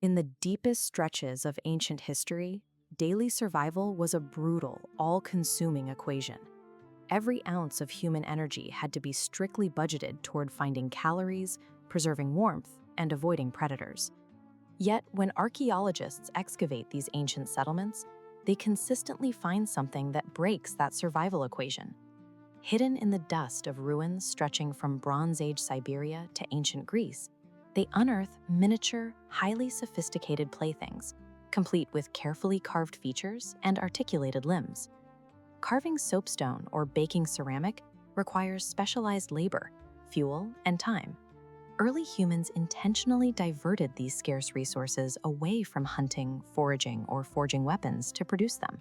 In the deepest stretches of ancient history, daily survival was a brutal, all-consuming equation. Every ounce of human energy had to be strictly budgeted toward finding calories, preserving warmth, and avoiding predators. Yet, when archaeologists excavate these ancient settlements, they consistently find something that breaks that survival equation. Hidden in the dust of ruins stretching from Bronze Age Siberia to ancient Greece, they unearth miniature, highly sophisticated playthings, complete with carefully carved features and articulated limbs. Carving soapstone or baking ceramic requires specialized labor, fuel, and time. Early humans intentionally diverted these scarce resources away from hunting, foraging, or forging weapons to produce them,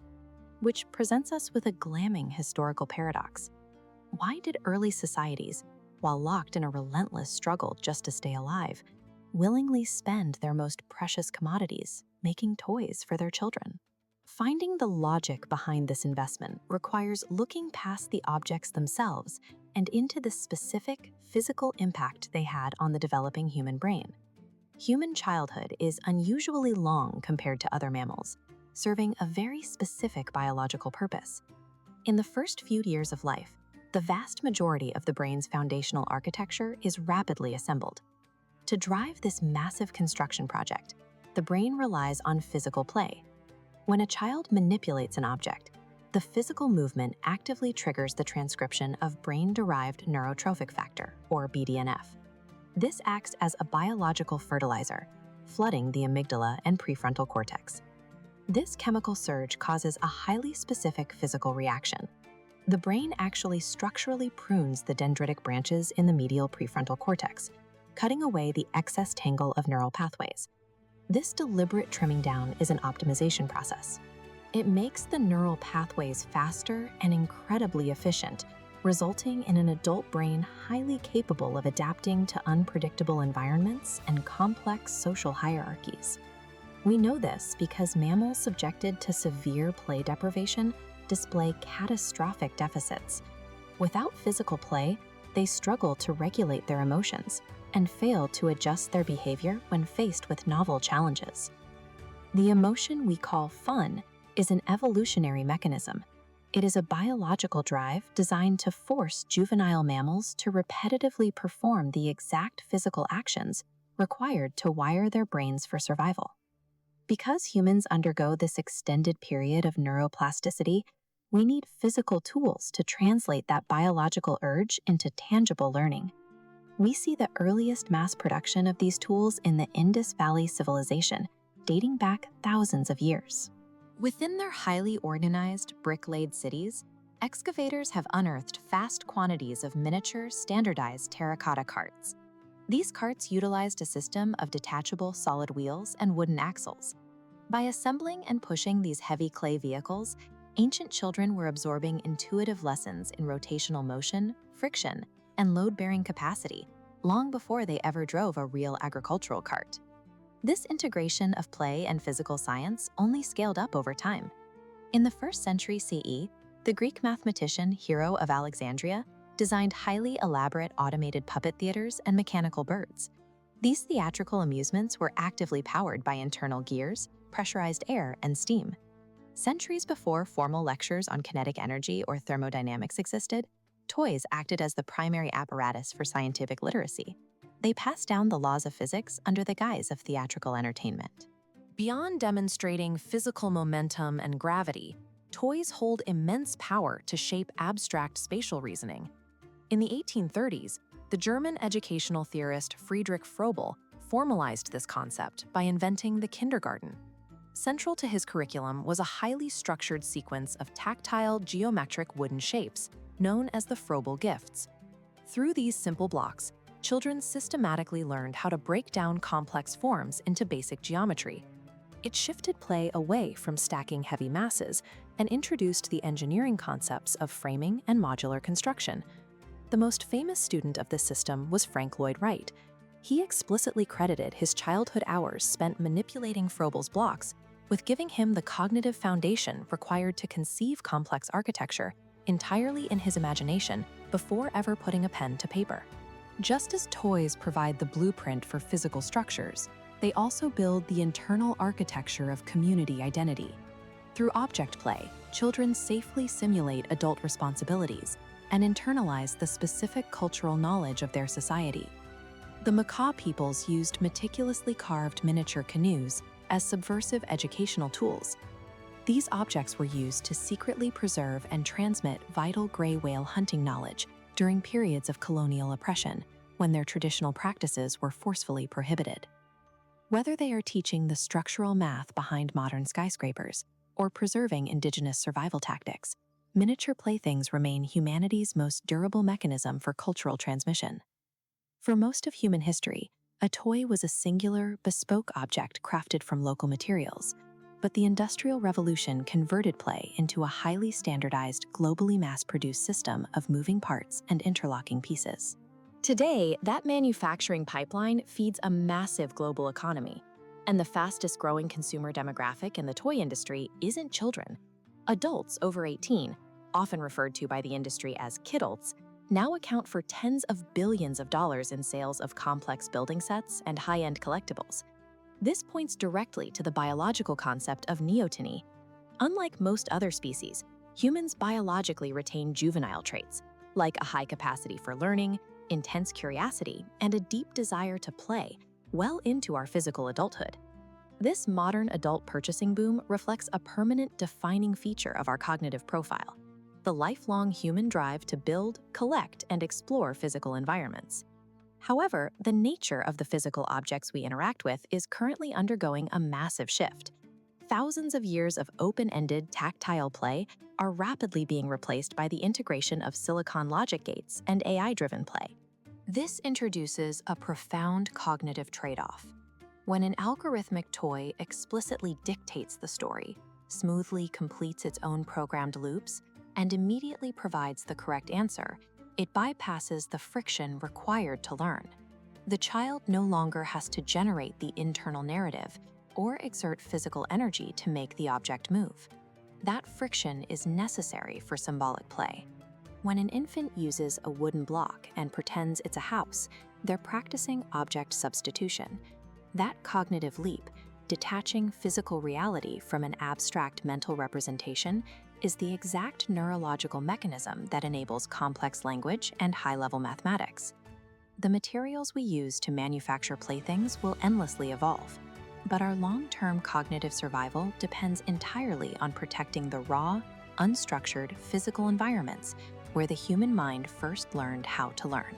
which presents us with a glamming historical paradox. Why did early societies, while locked in a relentless struggle just to stay alive, willingly spend their most precious commodities making toys for their children? Finding the logic behind this investment requires looking past the objects themselves and into the specific physical impact they had on the developing human brain. Human childhood is unusually long compared to other mammals, serving a very specific biological purpose. In the first few years of life, the vast majority of the brain's foundational architecture is rapidly assembled. To drive this massive construction project, the brain relies on physical play. When a child manipulates an object, the physical movement actively triggers the transcription of brain-derived neurotrophic factor, or BDNF. This acts as a biological fertilizer, flooding the amygdala and prefrontal cortex. This chemical surge causes a highly specific physical reaction. The brain actually structurally prunes the dendritic branches in the medial prefrontal cortex, cutting away the excess tangle of neural pathways. This deliberate trimming down is an optimization process. It makes the neural pathways faster and incredibly efficient, resulting in an adult brain highly capable of adapting to unpredictable environments and complex social hierarchies. We know this because mammals subjected to severe play deprivation display catastrophic deficits. Without physical play, they struggle to regulate their emotions and fail to adjust their behavior when faced with novel challenges. The emotion we call fun is an evolutionary mechanism. It is a biological drive designed to force juvenile mammals to repetitively perform the exact physical actions required to wire their brains for survival. Because humans undergo this extended period of neuroplasticity, we need physical tools to translate that biological urge into tangible learning. We see the earliest mass production of these tools in the Indus Valley Civilization, dating back thousands of years. Within their highly organized, brick-laid cities, excavators have unearthed vast quantities of miniature, standardized terracotta carts. These carts utilized a system of detachable solid wheels and wooden axles. By assembling and pushing these heavy clay vehicles, ancient children were absorbing intuitive lessons in rotational motion, friction, and load-bearing capacity long before they ever drove a real agricultural cart. This integration of play and physical science only scaled up over time. In the 1st century CE, the Greek mathematician Hero of Alexandria designed highly elaborate automated puppet theaters and mechanical birds. These theatrical amusements were actively powered by internal gears, pressurized air, and steam. Centuries before formal lectures on kinetic energy or thermodynamics existed, toys acted as the primary apparatus for scientific literacy. They passed down the laws of physics under the guise of theatrical entertainment. Beyond demonstrating physical momentum and gravity, toys hold immense power to shape abstract spatial reasoning. In the 1830s, the German educational theorist Friedrich Froebel formalized this concept by inventing the kindergarten. Central to his curriculum was a highly structured sequence of tactile geometric wooden shapes, known as the Froebel gifts. Through these simple blocks, children systematically learned how to break down complex forms into basic geometry. It shifted play away from stacking heavy masses and introduced the engineering concepts of framing and modular construction. The most famous student of this system was Frank Lloyd Wright. He explicitly credited his childhood hours spent manipulating Froebel's blocks with giving him the cognitive foundation required to conceive complex architecture entirely in his imagination before ever putting a pen to paper. Just as toys provide the blueprint for physical structures, They also build the internal architecture of community identity. Through object play, children safely simulate adult responsibilities and internalize the specific cultural knowledge of their society. The Makah peoples used meticulously carved miniature canoes as subversive educational tools. These objects were used to secretly preserve and transmit vital gray whale hunting knowledge during periods of colonial oppression, when their traditional practices were forcefully prohibited. Whether they are teaching the structural math behind modern skyscrapers or preserving indigenous survival tactics, miniature playthings remain humanity's most durable mechanism for cultural transmission. For most of human history, a toy was a singular, bespoke object crafted from local materials, but the Industrial Revolution converted play into a highly standardized, globally mass-produced system of moving parts and interlocking pieces. Today, that manufacturing pipeline feeds a massive global economy, and the fastest-growing consumer demographic in the toy industry isn't children. Adults over 18, often referred to by the industry as Kidults, now account for tens of billions of dollars in sales of complex building sets and high-end collectibles. This points directly to the biological concept of neoteny. Unlike most other species, humans biologically retain juvenile traits, like a high capacity for learning, intense curiosity, and a deep desire to play, well into our physical adulthood. This modern adult purchasing boom reflects a permanent defining feature of our cognitive profile: the lifelong human drive to build, collect, and explore physical environments. However, the nature of the physical objects we interact with is currently undergoing a massive shift. Thousands of years of open-ended, tactile play are rapidly being replaced by the integration of silicon logic gates and AI-driven play. This introduces a profound cognitive trade-off. When an algorithmic toy explicitly dictates the story, smoothly completes its own programmed loops, and immediately provides the correct answer, it bypasses the friction required to learn. The child no longer has to generate the internal narrative or exert physical energy to make the object move. That friction is necessary for symbolic play. When an infant uses a wooden block and pretends it's a house, they're practicing object substitution. That cognitive leap, detaching physical reality from an abstract mental representation, is the exact neurological mechanism that enables complex language and high-level mathematics. The materials we use to manufacture playthings will endlessly evolve, but our long-term cognitive survival depends entirely on protecting the raw, unstructured physical environments where the human mind first learned how to learn.